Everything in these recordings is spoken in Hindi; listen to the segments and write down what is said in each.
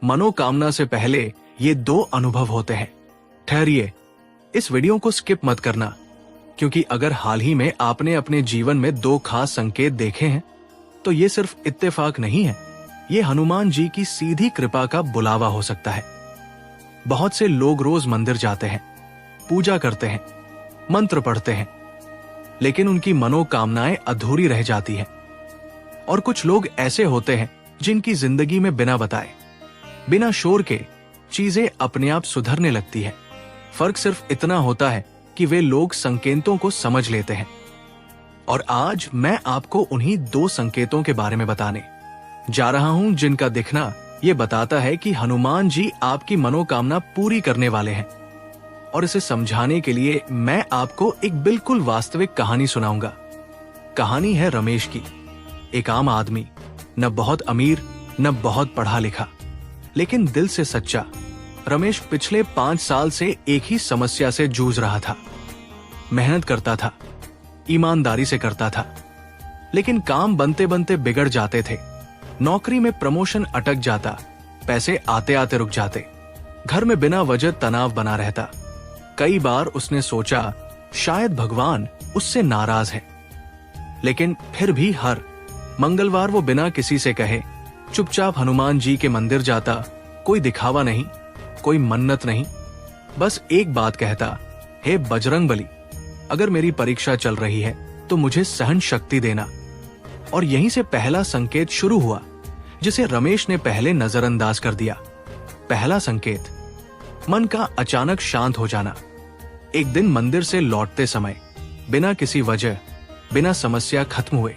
मनोकामना से पहले ये दो अनुभव होते हैं। ठहरिए, इस वीडियो को स्किप मत करना, क्योंकि अगर हाल ही में आपने अपने जीवन में दो खास संकेत देखे हैं तो ये सिर्फ इत्तेफाक नहीं है, ये हनुमान जी की सीधी कृपा का बुलावा हो सकता है। बहुत से लोग रोज मंदिर जाते हैं, पूजा करते हैं, मंत्र पढ़ते हैं, लेकिन उनकी मनोकामनाएं अधूरी रह जाती हैं। और कुछ लोग ऐसे होते हैं जिनकी जिंदगी में बिना बताए, बिना शोर के चीजें अपने आप सुधरने लगती है। फर्क सिर्फ इतना होता है कि वे लोग संकेतों को समझ लेते हैं। और आज मैं आपको उन्हीं दो संकेतों के बारे में बताने जा रहा हूं जिनका दिखना ये बताता है कि हनुमान जी आपकी मनोकामना पूरी करने वाले हैं। और इसे समझाने के लिए मैं आपको एक बिल्कुल वास्तविक कहानी सुनाऊंगा। कहानी है रमेश की। एक आम आदमी, न बहुत अमीर न बहुत पढ़ा लिखा, लेकिन दिल से सच्चा। रमेश पिछले 5 साल से एक ही समस्या से जूझ रहा था। मेहनत करता था, ईमानदारी से करता था, लेकिन काम बनते बनते बिगड़ जाते थे। नौकरी में प्रमोशन अटक जाता, पैसे आते आते रुक जाते, घर में बिना वजह तनाव बना रहता। कई बार उसने सोचा शायद भगवान उससे नाराज है, लेकिन फिर भी हर मंगलवार वो बिना किसी से कहे चुपचाप हनुमान जी के मंदिर जाता। कोई दिखावा नहीं, कोई मन्नत नहीं, बस एक बात कहता, हे बजरंग बली, अगर मेरी परीक्षा चल रही है तो मुझे सहन शक्ति देना। और यहीं से पहला संकेत शुरू हुआ, जिसे रमेश ने पहले नजरअंदाज कर दिया। पहला संकेत, मन का अचानक शांत हो जाना। एक दिन मंदिर से लौटते समय बिना किसी वजह, बिना समस्या खत्म हुए,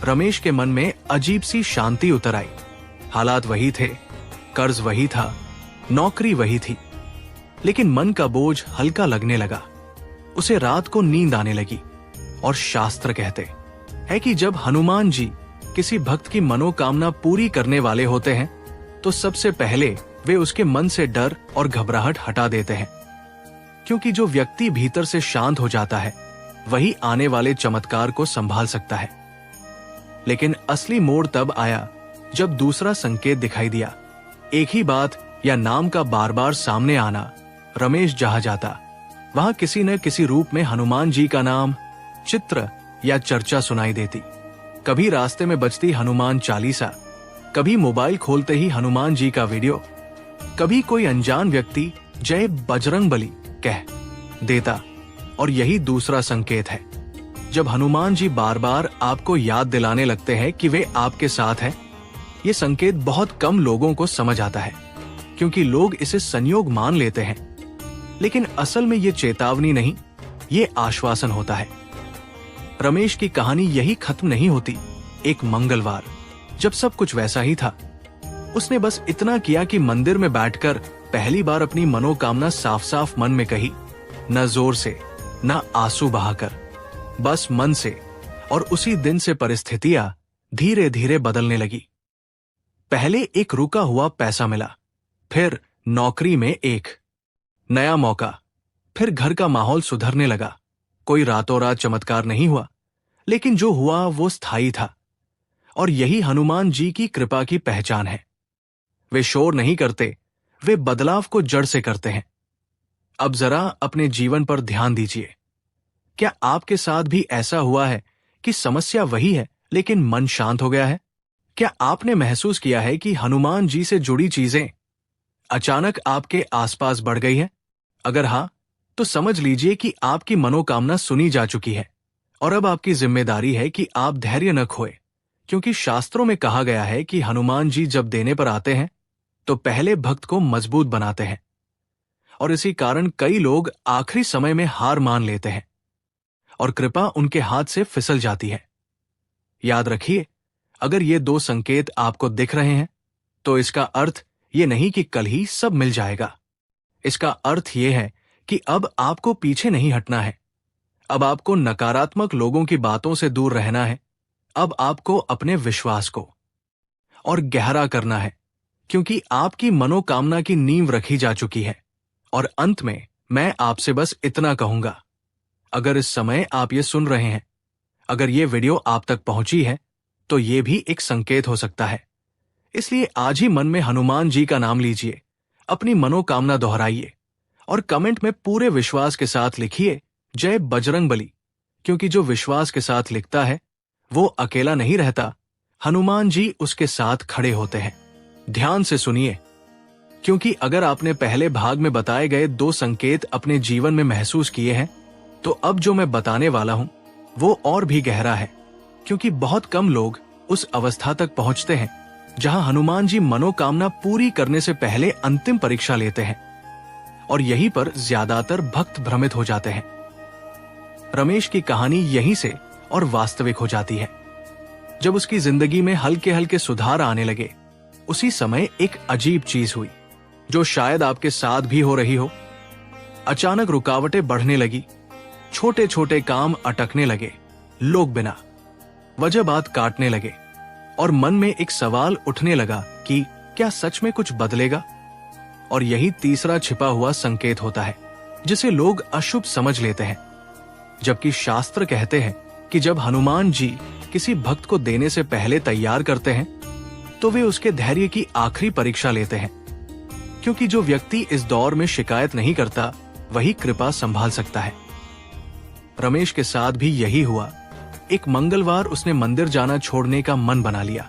रमेश के मन में अजीब सी शांति उतर आई। हालात वही थे, कर्ज वही था, नौकरी वही थी, लेकिन मन का बोझ हल्का लगने लगा। उसे रात को नींद आने लगी। और शास्त्र कहते हैं कि जब हनुमान जी किसी भक्त की मनोकामना पूरी करने वाले होते हैं तो सबसे पहले वे उसके मन से डर और घबराहट हटा देते हैं, क्योंकि जो व्यक्ति भीतर से शांत हो जाता है वही आने वाले चमत्कार को संभाल सकता है। लेकिन असली मोड़ तब आया जब दूसरा संकेत दिखाई दिया। एक ही बात या नाम का बार बार सामने आना। रमेश जहां जाता वहां किसी न किसी रूप में हनुमान जी का नाम, चित्र या चर्चा सुनाई देती। कभी रास्ते में बजती हनुमान चालीसा, कभी मोबाइल खोलते ही हनुमान जी का वीडियो, कभी कोई अनजान व्यक्ति जय बजरंग बली कह देता। और यही दूसरा संकेत है। जब हनुमान जी बार बार आपको याद दिलाने लगते हैं कि वे आपके साथ हैं। ये संकेत बहुत कम लोगों को समझ आता है, क्योंकि लोग इसे संयोग मान लेते हैं, लेकिन असल में ये चेतावनी नहीं, ये आश्वासन होता है। रमेश की कहानी यही खत्म नहीं होती। एक मंगलवार जब सब कुछ वैसा ही था, उसने बस इतना किया कि मंदिर में बैठकर पहली बार अपनी मनोकामना साफ साफ मन में कही, न जोर से न आंसू बहाकर, बस मन से। और उसी दिन से परिस्थितियां धीरे धीरे बदलने लगी। पहले एक रुका हुआ पैसा मिला, फिर नौकरी में एक नया मौका, फिर घर का माहौल सुधरने लगा। कोई रातों रात चमत्कार नहीं हुआ, लेकिन जो हुआ वो स्थायी था। और यही हनुमान जी की कृपा की पहचान है। वे शोर नहीं करते, वे बदलाव को जड़ से करते हैं। अब जरा अपने जीवन पर ध्यान दीजिए। क्या आपके साथ भी ऐसा हुआ है कि समस्या वही है लेकिन मन शांत हो गया है? क्या आपने महसूस किया है कि हनुमान जी से जुड़ी चीजें अचानक आपके आसपास बढ़ गई है? अगर हाँ, तो समझ लीजिए कि आपकी मनोकामना सुनी जा चुकी है। और अब आपकी जिम्मेदारी है कि आप धैर्य न खोए, क्योंकि शास्त्रों में कहा गया है कि हनुमान जी जब देने पर आते हैं तो पहले भक्त को मजबूत बनाते हैं। और इसी कारण कई लोग आखिरी समय में हार मान लेते हैं और कृपा उनके हाथ से फिसल जाती है। याद रखिए, अगर ये दो संकेत आपको दिख रहे हैं तो इसका अर्थ ये नहीं कि कल ही सब मिल जाएगा। इसका अर्थ ये है कि अब आपको पीछे नहीं हटना है। अब आपको नकारात्मक लोगों की बातों से दूर रहना है। अब आपको अपने विश्वास को और गहरा करना है, क्योंकि आपकी मनोकामना की नींव रखी जा चुकी है। और अंत में मैं आपसे बस इतना कहूंगा, अगर इस समय आप ये सुन रहे हैं, अगर ये वीडियो आप तक पहुंची है, तो ये भी एक संकेत हो सकता है। इसलिए आज ही मन में हनुमान जी का नाम लीजिए, अपनी मनोकामना दोहराइए और कमेंट में पूरे विश्वास के साथ लिखिए जय बजरंगबली, क्योंकि जो विश्वास के साथ लिखता है वो अकेला नहीं रहता, हनुमान जी उसके साथ खड़े होते हैं। ध्यान से सुनिए, क्योंकि अगर आपने पहले भाग में बताए गए 2 संकेत अपने जीवन में महसूस किए हैं, तो अब जो मैं बताने वाला हूं वो और भी गहरा है, क्योंकि बहुत कम लोग उस अवस्था तक पहुंचते हैं जहां हनुमान जी मनोकामना पूरी करने से पहले अंतिम परीक्षा लेते हैं, और यहीं पर ज्यादातर भक्त भ्रमित हो जाते हैं। रमेश की कहानी यहीं से और वास्तविक हो जाती है। जब उसकी जिंदगी में हल्के हल्के सुधार आने लगे, उसी समय एक अजीब चीज हुई जो शायद आपके साथ भी हो रही हो। अचानक रुकावटें बढ़ने लगी, छोटे छोटे काम अटकने लगे, लोग बिना वजह बात काटने लगे, और मन में एक सवाल उठने लगा कि क्या सच में कुछ बदलेगा। और यही तीसरा छिपा हुआ संकेत होता है जिसे लोग अशुभ समझ लेते हैं, जबकि शास्त्र कहते हैं कि जब हनुमान जी किसी भक्त को देने से पहले तैयार करते हैं तो वे उसके धैर्य की आखिरी परीक्षा लेते हैं, क्योंकि जो व्यक्ति इस दौर में शिकायत नहीं करता वही कृपा संभाल सकता है। रमेश के साथ भी यही हुआ। एक मंगलवार उसने मंदिर जाना छोड़ने का मन बना लिया।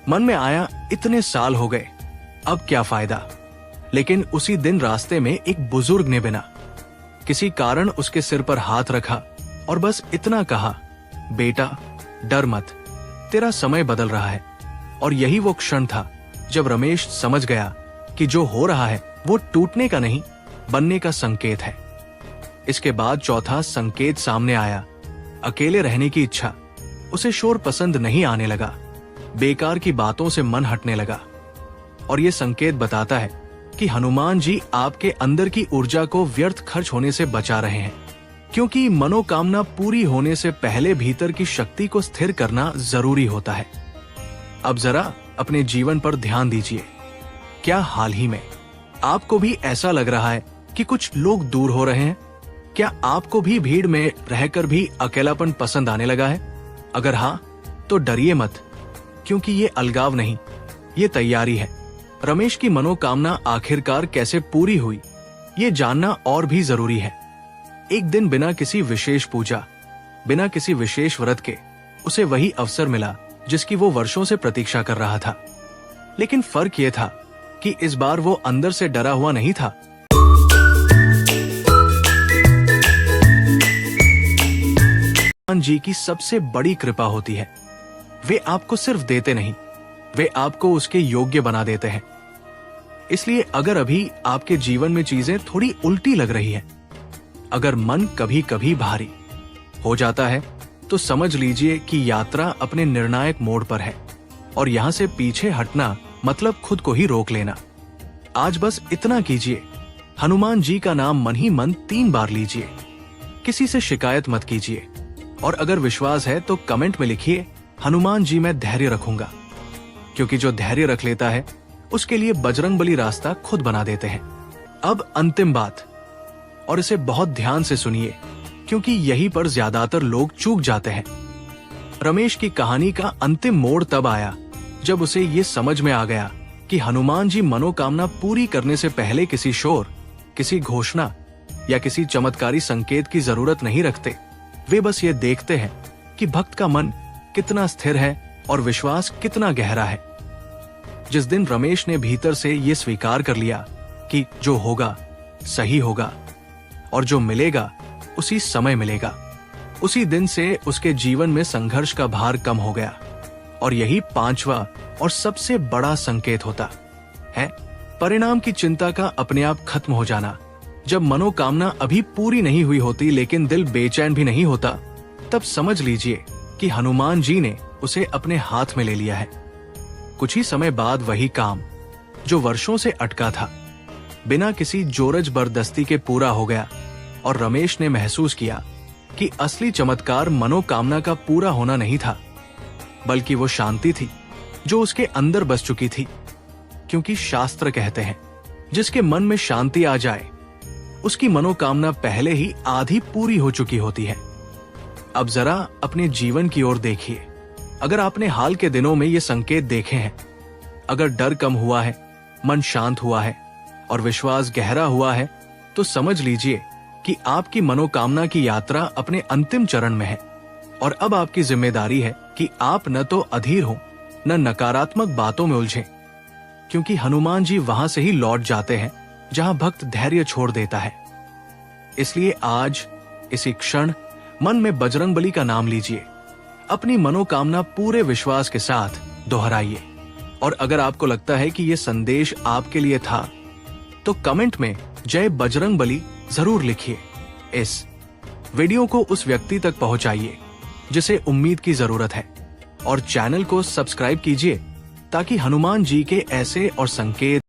मन में आया इतने साल हो गए, अब क्या फायदा। लेकिन उसी दिन रास्ते में एक बुजुर्ग ने बिना किसी कारण उसके सिर पर हाथ रखा और बस इतना कहा, बेटा डर मत, तेरा समय बदल रहा है। और यही वो क्षण था जब रमेश समझ गया कि जो हो रहा है वो टूटने का नहीं, बनने का संकेत है। इसके बाद चौथा संकेत सामने आया, अकेले रहने की इच्छा। उसे शोर पसंद नहीं आने लगा, बेकार की बातों से मन हटने लगा। और ये संकेत बताता है कि हनुमान जी आपके अंदर की ऊर्जा को व्यर्थ खर्च होने से बचा रहे हैं, क्योंकि मनोकामना पूरी होने से पहले भीतर की शक्ति को स्थिर करना जरूरी होता है। अब जरा अपने जीवन पर ध्यान दीजिए। क्या हाल ही में आपको भी ऐसा लग रहा है कि कुछ लोग दूर हो रहे हैं? क्या आपको भी भीड़ में रहकर भी अकेलापन पसंद आने लगा है? अगर हाँ, तो डरिए मत, क्योंकि ये अलगाव नहीं, ये तैयारी है। रमेश की मनोकामना आखिरकार कैसे पूरी हुई, ये जानना और भी जरूरी है। एक दिन बिना किसी विशेष पूजा, बिना किसी विशेष व्रत के उसे वही अवसर मिला जिसकी वो वर्षों से प्रतीक्षा कर रहा था। लेकिन फर्क ये था कि इस बार वो अंदर से डरा हुआ नहीं था। हनुमान जी की सबसे बड़ी कृपा होती है, वे आपको सिर्फ देते नहीं, वे आपको उसके योग्य बना देते हैं। इसलिए अगर अभी आपके जीवन में चीजें थोड़ी उल्टी लग रही है, अगर मन कभी कभी भारी हो जाता है, तो समझ लीजिए कि यात्रा अपने निर्णायक मोड़ पर है, और यहां से पीछे हटना मतलब खुद को ही रोक लेना। आज बस इतना कीजिए, हनुमान जी का नाम मन ही मन 3 बार लीजिए, किसी से शिकायत मत कीजिए, और अगर विश्वास है तो कमेंट में लिखिए, हनुमान जी मैं धैर्य रखूंगा, क्योंकि जो धैर्य रख लेता है उसके लिए बजरंगबली रास्ता खुद बना देते हैं। अब अंतिम बात, और इसे बहुत ध्यान से सुनिए, क्योंकि यहीं पर ज्यादातर लोग चूक जाते हैं। रमेश की कहानी का अंतिम मोड़ तब आया जब उसे ये समझ में आ गया कि हनुमान जी मनोकामना पूरी करने से पहले किसी शोर, किसी घोषणा या किसी चमत्कारी संकेत की जरूरत नहीं रखते। वे बस ये देखते हैं कि भक्त का मन कितना स्थिर है और विश्वास कितना गहरा है। जिस दिन रमेश ने भीतर से ये स्वीकार कर लिया कि जो होगा सही होगा और जो मिलेगा उसी समय मिलेगा, उसी दिन से उसके जीवन में संघर्ष का भार कम हो गया। और यही 5वां और सबसे बड़ा संकेत होता है, परिणाम की चिंता का अपने आप खत्म हो जाना। जब मनोकामना अभी पूरी नहीं हुई होती लेकिन दिल बेचैन भी नहीं होता, तब समझ लीजिए कि हनुमान जी ने उसे अपने हाथ में ले लिया है। कुछ ही समय बाद वही काम जो वर्षों से अटका था, बिना किसी जोर जबरदस्ती के पूरा हो गया, और रमेश ने महसूस किया कि असली चमत्कार मनोकामना का पूरा होना नहीं था, बल्कि वो शांति थी जो उसके अंदर बस चुकी थी। क्योंकि शास्त्र कहते हैं, जिसके मन में शांति आ जाए उसकी मनोकामना पहले ही आधी पूरी हो चुकी होती है। अब जरा अपने जीवन की ओर देखिए। अगर आपने हाल के दिनों में ये संकेत देखे हैं, अगर डर कम हुआ है, मन शांत हुआ है और विश्वास गहरा हुआ है, तो समझ लीजिए कि आपकी मनोकामना की यात्रा अपने अंतिम चरण में है। और अब आपकी जिम्मेदारी है कि आप न तो अधीर हो, न नकारात्मक बातों में उलझे, क्योंकि हनुमान जी वहां से ही लौट जाते हैं जहां भक्त धैर्य छोड़ देता है। इसलिए आज इसी क्षण मन में बजरंगबली का नाम लीजिए, अपनी मनोकामना पूरे विश्वास के साथ दोहराइए। और अगर आपको लगता है कि यह संदेश आपके लिए था, तो कमेंट में जय बजरंगबली जरूर लिखिए। इस वीडियो को उस व्यक्ति तक पहुंचाइए जिसे उम्मीद की जरूरत है, और चैनल को सब्सक्राइब कीजिए ताकि हनुमान जी के ऐसे और संकेत